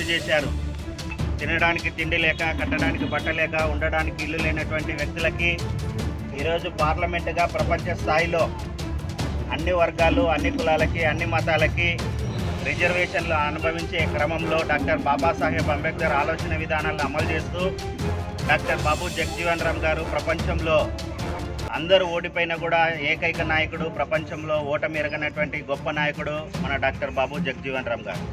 చేశారు. తినడానికి తిండి లేక, కట్టడానికి బట్ట లేక, ఉండడానికి ఇల్లు లేనటువంటి వ్యక్తులకి ఈరోజు పార్లమెంటుగా ప్రపంచ స్థాయిలో అన్ని వర్గాలు, అన్ని కులాలకి, అన్ని మతాలకి రిజర్వేషన్లు అనుభవించే క్రమంలో డాక్టర్ బాబాసాహెబ్ అంబేద్కర్ ఆలోచన విధానాలను అమలు చేస్తూ డాక్టర్ బాబు జగజీవన్ రామ్ గారు ప్రపంచంలో అందరూ ఓడిపోయినా కూడా ఏకైక నాయకుడు, ప్రపంచంలో ఓటమి ఎరగనటువంటి గొప్ప నాయకుడు మన డాక్టర్ బాబు జగజీవన్ రామ్ గారు.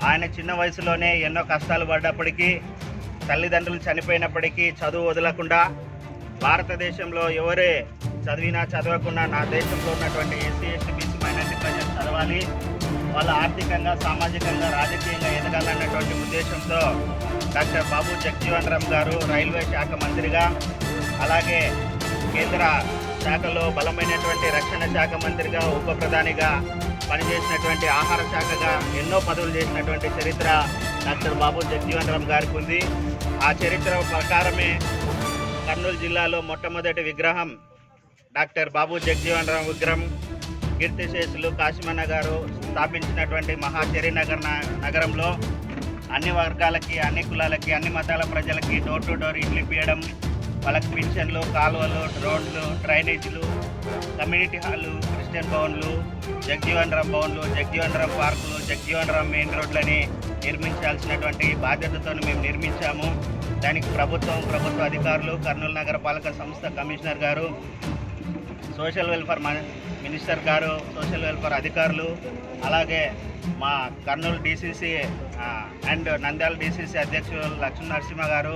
ఆయన చిన్న వయసులోనే ఎన్నో కష్టాలు పడ్డప్పటికీ, తల్లిదండ్రులు చనిపోయినప్పటికీ చదువు వదలకుండా భారతదేశంలో ఎవరే చదివినా చదవకుండా నా దేశంలో ఉన్నటువంటి ఎస్సీ, ఎస్టీ, బీసీ, మైనారిటీ ప్రజలు చదవాలి, వాళ్ళ ఆర్థికంగా, సామాజికంగా, రాజకీయంగా ఎదగాలన్నటువంటి ఉద్దేశంతో డాక్టర్ బాబు జగజీవన్ రామ్ గారు రైల్వే శాఖ మంత్రిగా, అలాగే కేంద్ర శాఖలో బలమైనటువంటి రక్షణ శాఖ మంత్రిగా, ఉప ప్రధానిగా పనిచేసినటువంటి ఆహార శాఖగా ఎన్నో పదవులు చేసినటువంటి చరిత్ర డాక్టర్ బాబు జగజీవన్ రామ్ గారికి ఉంది. ఆ చరిత్ర ప్రకారమే కర్నూలు జిల్లాలో మొట్టమొదటి విగ్రహం డాక్టర్ బాబు జగజీవన్ రామ్ విగ్రహం కీర్తిశేషులు కాశీమన్న గారు స్థాపించినటువంటి మహాచరి నగరంలో అన్ని వర్గాలకి, అన్ని కులాలకి, అన్ని మతాల ప్రజలకి డోర్ టు డోర్ ఇండ్లు ఇప్పించడం, వాళ్ళకి పింఛన్లు, కాలువలు, రోడ్లు, డ్రైనేజీలు, కమ్యూనిటీ హాలు, క్రిస్టియన్ భవన్లు, జగజీవన్ రామ్ భవన్లు, జగజీవన్ రామ్ పార్కులు, జగజీవన్ రామ్ మెయిన్ రోడ్లని నిర్మించాల్సినటువంటి బాధ్యతతో మేము నిర్మించాము. దానికి ప్రభుత్వ అధికారులు, కర్నూలు నగర పాలక సంస్థ కమిషనర్ గారు, సోషల్ వెల్ఫేర్ మినిస్టర్ గారు, సోషల్ వెల్ఫేర్ అధికారులు, అలాగే మా Kurnool DCC and Nandyal DCC అధ్యక్షులు లక్ష్మీ నరసింహ గారు,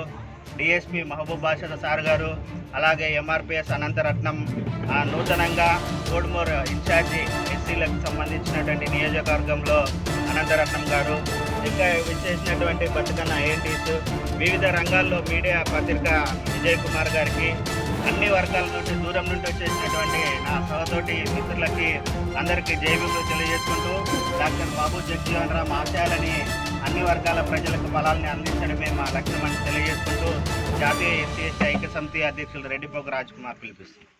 డిఎస్పీ మహబూబ్ బాషా సార్ గారు, అలాగే ఎంఆర్పిఎస్ అనంతరత్నం, నూతనంగా కోడుమూరు ఇన్ఛార్జి ఎస్సీలకు సంబంధించినటువంటి నియోజకవర్గంలో అనంతరత్నం గారు, ఇంకా విచ్చేసినటువంటి బతుకన్న ఏఎన్టీస్, వివిధ రంగాల్లో మీడియా పత్రిక విజయ్ కుమార్ గారికి, అన్ని వర్గాల నుండి దూరం నుండి వచ్చేసినటువంటి నా సహతోటి మిత్రులకి అందరికీ జైబీలు తెలియజేసుకుంటూ డాక్టర్ బాబు జగజీవన్ రామ్ ఆశయాలని అన్ని వర్గాల ప్రజలకు ఫలాల్ని అందించడమే మా లక్ష్యమని తెలియజేసుకుంటూ జాతీయ ఎస్సీ ఎస్టీ ఐక్య సమితి అధ్యక్షులు రెడ్డిపోక రాజ్ కుమార్ పిలిపిస్తున్నారు.